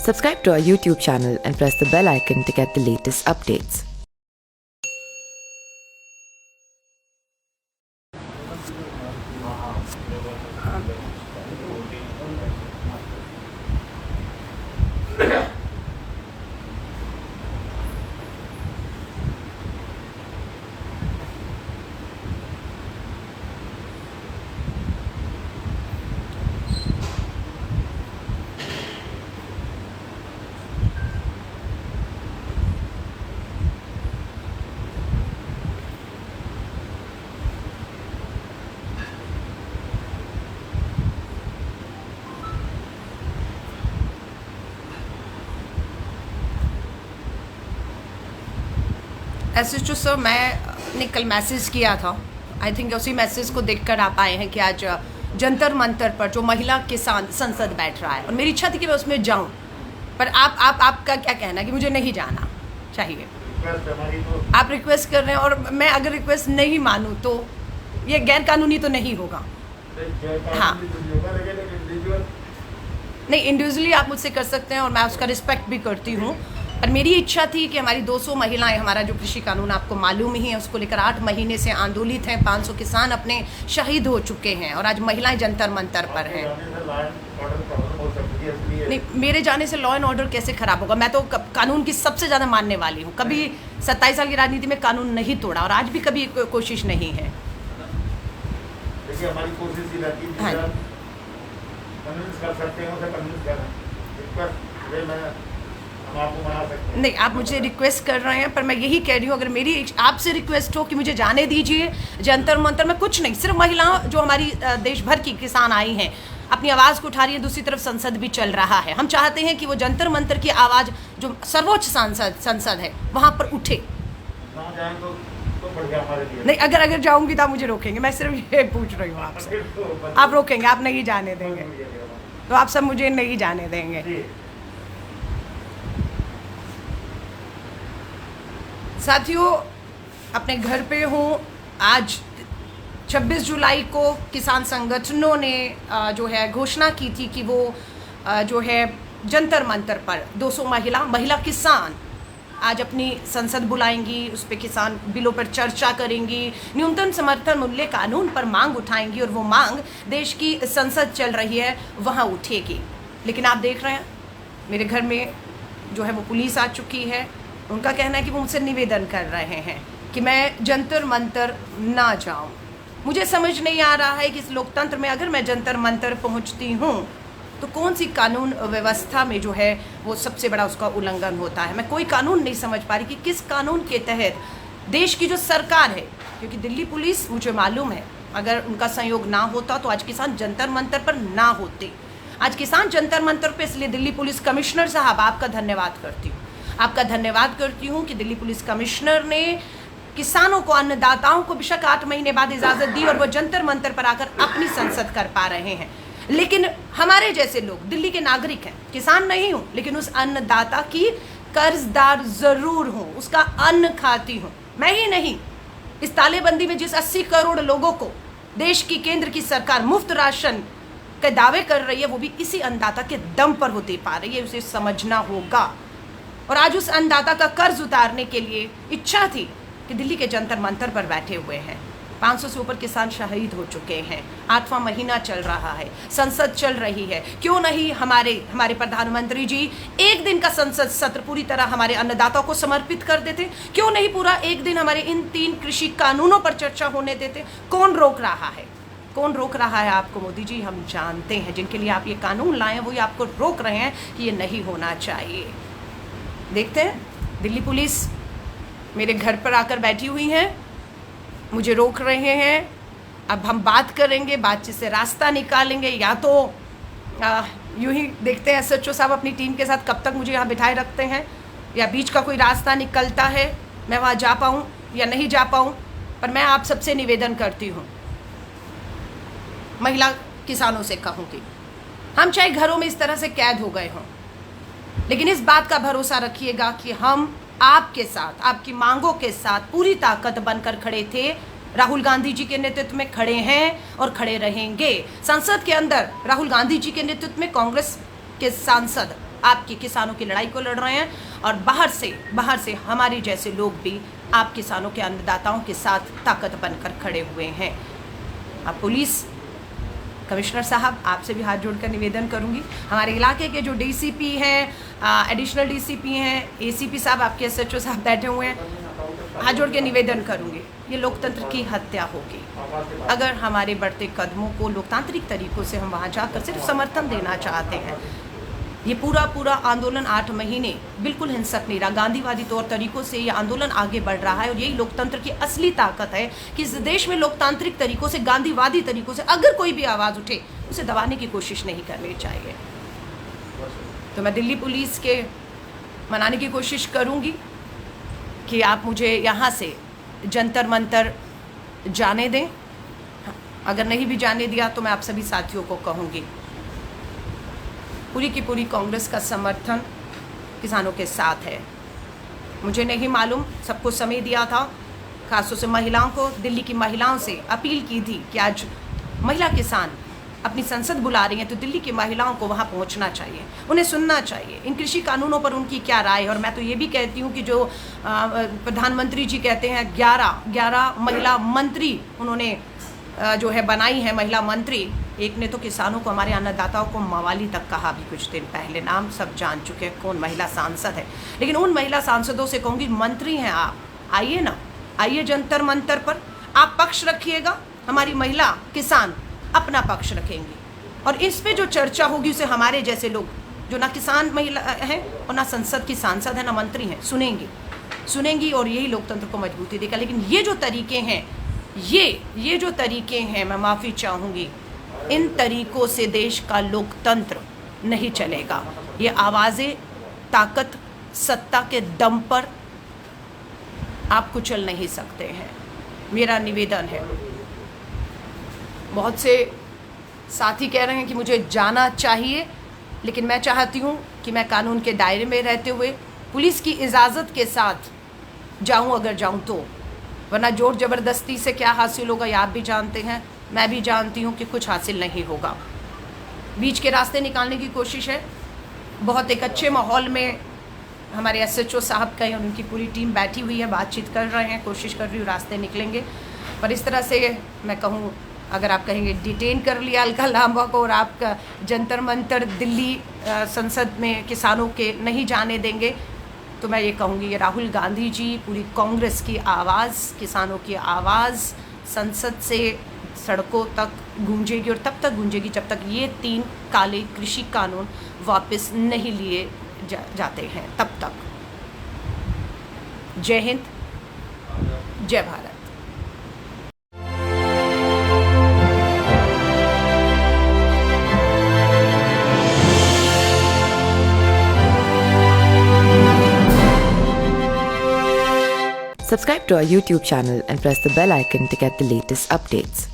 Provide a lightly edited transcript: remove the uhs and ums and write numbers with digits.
Subscribe to our YouTube channel and press the bell icon to get the latest updates. SHO sir, मैंने कल message किया था। I think उसी message को देखकर आप आए हैं कि आज जंतर मंतर पर जो महिला किसान संसद बैठ रहा है और मेरी इच्छा थी कि मैं उसमें जाऊं, पर आपका क्या कहना है कि मुझे नहीं जाना चाहिए? आप रिक्वेस्ट कर रहे हैं और मैं अगर रिक्वेस्ट नहीं मानूं तो ये गैर कानूनी तो नहीं होगा? हाँ, नहीं, इंडिविजुअली आप मुझसे कर सकते हैं और मैं उसका रिस्पेक्ट भी करती हूँ, पर मेरी इच्छा थी कि हमारी 200 महिलाएं, हमारा जो कृषि कानून आपको मालूम ही है, उसको लेकर 8 महीने से आंदोलित हैं। 500 किसान अपने शहीद हो चुके हैं और आज महिलाएं जंतर मंतर पर हैं। नहीं, मेरे जाने से लॉ एंड ऑर्डर कैसे खराब होगा? मैं तो कानून की सबसे ज़्यादा मानने वाली हूँ। कभी 27 साल की राजनीति में कानून नहीं तोड़ा और आज भी कभी कोशिश नहीं है। देखिए, हमारी कोशिश ही रहती है कि कन्विंस कर सकते हैं, उसे कन्विंस करें। नहीं, आप मुझे रिक्वेस्ट कर रहे हैं, पर मैं यही कह रही हूँ, अगर मेरी आपसे रिक्वेस्ट हो कि मुझे जाने दीजिए जंतर मंतर में, कुछ नहीं, सिर्फ महिलाओं जो हमारी देश भर की किसान आई हैं अपनी आवाज़ को उठा रही है, दूसरी तरफ संसद भी चल रहा है। हम चाहते हैं कि वो जंतर मंतर की आवाज़ जो सर्वोच्च संसद है वहाँ पर उठे। नहीं, अगर जाऊँगी तो आप मुझे रोकेंगे? मैं सिर्फ ये पूछ रही हूँ आपसे, आप रोकेंगे? आप नहीं जाने देंगे तो आप सब मुझे नहीं जाने देंगे। साथियों, अपने घर पे हूँ। आज 26 जुलाई को किसान संगठनों ने जो है घोषणा की थी कि वो जो है जंतर मंतर पर 200 महिला किसान आज अपनी संसद बुलाएंगी, उस पर किसान बिलों पर चर्चा करेंगी, न्यूनतम समर्थन मूल्य कानून पर मांग उठाएंगी और वो मांग देश की संसद चल रही है वहाँ उठेगी। लेकिन आप देख रहे हैं मेरे घर में जो है वो पुलिस आ चुकी है। उनका कहना है कि वो मुझसे निवेदन कर रहे हैं कि मैं जंतर मंतर ना जाऊं। मुझे समझ नहीं आ रहा है कि इस लोकतंत्र में अगर मैं जंतर मंतर पहुंचती हूं तो कौन सी कानून व्यवस्था में जो है वो सबसे बड़ा उसका उल्लंघन होता है। मैं कोई कानून नहीं समझ पा रही कि किस कानून के तहत देश की जो सरकार है, क्योंकि दिल्ली पुलिस मुझे मालूम है अगर उनका सहयोग ना होता तो आज किसान जंतर मंतर पर ना होते। आज किसान जंतर मंतर पर, इसलिए दिल्ली पुलिस कमिश्नर साहब आपका धन्यवाद करती हूँ। आपका धन्यवाद करती हूँ कि दिल्ली पुलिस कमिश्नर ने किसानों को, अन्नदाताओं को बेशक 8 महीने बाद इजाज़त दी और वो जंतर मंतर पर आकर अपनी संसद कर पा रहे हैं। लेकिन हमारे जैसे लोग दिल्ली के नागरिक हैं, किसान नहीं हूँ लेकिन उस अन्नदाता की कर्जदार ज़रूर हूँ, उसका अन्न खाती हूँ। मैं ही नहीं, इस तालेबंदी में जिस 80 करोड़ लोगों को देश की केंद्र की सरकार मुफ्त राशन के दावे कर रही है, वो भी इसी अन्नदाता के दम पर वो दे पा रही है। उसे समझना होगा। और आज उस अन्नदाता का कर्ज उतारने के लिए इच्छा थी कि दिल्ली के जंतर मंतर पर बैठे हुए हैं। 500 से ऊपर किसान शहीद हो चुके हैं। 8वां महीना चल रहा है, संसद चल रही है। क्यों नहीं हमारे प्रधानमंत्री जी एक दिन का संसद सत्र पूरी तरह हमारे अन्नदाताओं को समर्पित कर देते? क्यों नहीं पूरा एक दिन हमारे इन 3 कृषि कानूनों पर चर्चा होने देते? कौन रोक रहा है? कौन रोक रहा है आपको? मोदी जी, हम जानते हैं जिनके लिए आप ये कानून लाए हैं वो ये आपको रोक रहे हैं कि ये नहीं होना चाहिए। देखते हैं, दिल्ली पुलिस मेरे घर पर आकर बैठी हुई है, मुझे रोक रहे हैं। अब हम बात करेंगे, बातचीत से रास्ता निकालेंगे, या तो यूं ही देखते हैं एसएचओ साहब अपनी टीम के साथ कब तक मुझे यहाँ बिठाए रखते हैं, या बीच का कोई रास्ता निकलता है, मैं वहाँ जा पाऊँ या नहीं जा पाऊँ। पर मैं आप सबसे निवेदन करती हूँ, महिला किसानों से कहूँगी, हम चाहे घरों में इस तरह से कैद हो गए हों, लेकिन इस बात का भरोसा रखिएगा कि हम आपके साथ, आपकी मांगों के साथ पूरी ताकत बनकर खड़े थे। राहुल गांधी जी के नेतृत्व में खड़े हैं और खड़े रहेंगे। संसद के अंदर राहुल गांधी जी के नेतृत्व में कांग्रेस के सांसद आपके किसानों की लड़ाई को लड़ रहे हैं, और बाहर से हमारे जैसे लोग भी आप किसानों के अन्नदाताओं के साथ ताकत बनकर खड़े हुए हैं। अब पुलिस कमिश्नर साहब, आपसे भी हाथ जोड़कर निवेदन करूंगी, हमारे इलाके के जो डीसीपी हैं, एडिशनल डीसीपी हैं, एसीपी साहब, आपके एसएचओ साहब बैठे हुए हैं, हाथ जोड़ के निवेदन करूंगी, ये लोकतंत्र की हत्या होगी। अगर हमारे बढ़ते कदमों को लोकतांत्रिक तरीकों से हम वहाँ जाकर सिर्फ समर्थन देना चाहते हैं, ये पूरा आंदोलन 8 महीने बिल्कुल हिंसक नहीं रहा, गांधीवादी तौर तरीकों से ये आंदोलन आगे बढ़ रहा है, और यही लोकतंत्र की असली ताकत है कि इस देश में लोकतांत्रिक तरीकों से, गांधीवादी तरीकों से अगर कोई भी आवाज़ उठे, उसे दबाने की कोशिश नहीं करनी चाहिए। तो मैं दिल्ली पुलिस के मनाने की कोशिश करूँगी कि आप मुझे यहाँ से जंतर मंतर जाने दें। अगर नहीं भी जाने दिया तो मैं आप सभी साथियों को कहूँगी, पूरी की पूरी कांग्रेस का समर्थन किसानों के साथ है। मुझे नहीं मालूम, सबको समय दिया था, खासतौर से महिलाओं को, दिल्ली की महिलाओं से अपील की थी कि आज महिला किसान अपनी संसद बुला रही हैं, तो दिल्ली की महिलाओं को वहाँ पहुँचना चाहिए, उन्हें सुनना चाहिए, इन कृषि कानूनों पर उनकी क्या राय है। और मैं तो ये भी कहती हूँ कि जो प्रधानमंत्री जी कहते हैं 11 महिला मंत्री उन्होंने जो है बनाई है महिला मंत्री, एक ने तो किसानों को, हमारे अन्नदाताओं को मवाली तक कहा भी कुछ दिन पहले, नाम सब जान चुके हैं कौन महिला सांसद है। लेकिन उन महिला सांसदों से कहूँगी, मंत्री हैं आप, आइए ना, आइए जंतर मंतर पर, आप पक्ष रखिएगा, हमारी महिला किसान अपना पक्ष रखेंगी, और इस पे जो चर्चा होगी उसे हमारे जैसे लोग जो ना किसान महिला हैं और ना संसद की सांसद है ना मंत्री हैं, सुनेंगी, और यही लोकतंत्र को मजबूती देगा। लेकिन ये जो तरीके हैं, ये जो तरीके हैं, मैं माफ़ी चाहूँगी, इन तरीकों से देश का लोकतंत्र नहीं चलेगा। ये आवाज़ें ताकत, सत्ता के दम पर आप कुचल नहीं सकते हैं। मेरा निवेदन है, बहुत से साथी कह रहे हैं कि मुझे जाना चाहिए, लेकिन मैं चाहती हूँ कि मैं कानून के दायरे में रहते हुए पुलिस की इजाज़त के साथ जाऊँ, अगर जाऊँ तो, वरना जोर ज़बरदस्ती से क्या हासिल होगा ये आप भी जानते हैं, मैं भी जानती हूँ कि कुछ हासिल नहीं होगा। बीच के रास्ते निकालने की कोशिश है। बहुत एक अच्छे माहौल में हमारे एसएचओ साहब का और उनकी पूरी टीम बैठी हुई है, बातचीत कर रहे हैं, कोशिश कर रही हूँ रास्ते निकलेंगे। पर इस तरह से मैं कहूँ, अगर आप कहेंगे डिटेन कर लिया अलका लांबा को और आपका जंतर मंतर दिल्ली संसद में किसानों के नहीं जाने देंगे, तो मैं ये कहूँगी, ये राहुल गांधी जी, पूरी कांग्रेस की आवाज़, किसानों की आवाज़ संसद से सड़कों तक गूंजेगी, और तब तक गूंजेगी जब तक ये 3 काले कृषि कानून वापस नहीं लिए जाते हैं, तब तक। जय हिंद, जय Bharat. Subscribe to our YouTube channel and press the bell icon to get the latest updates.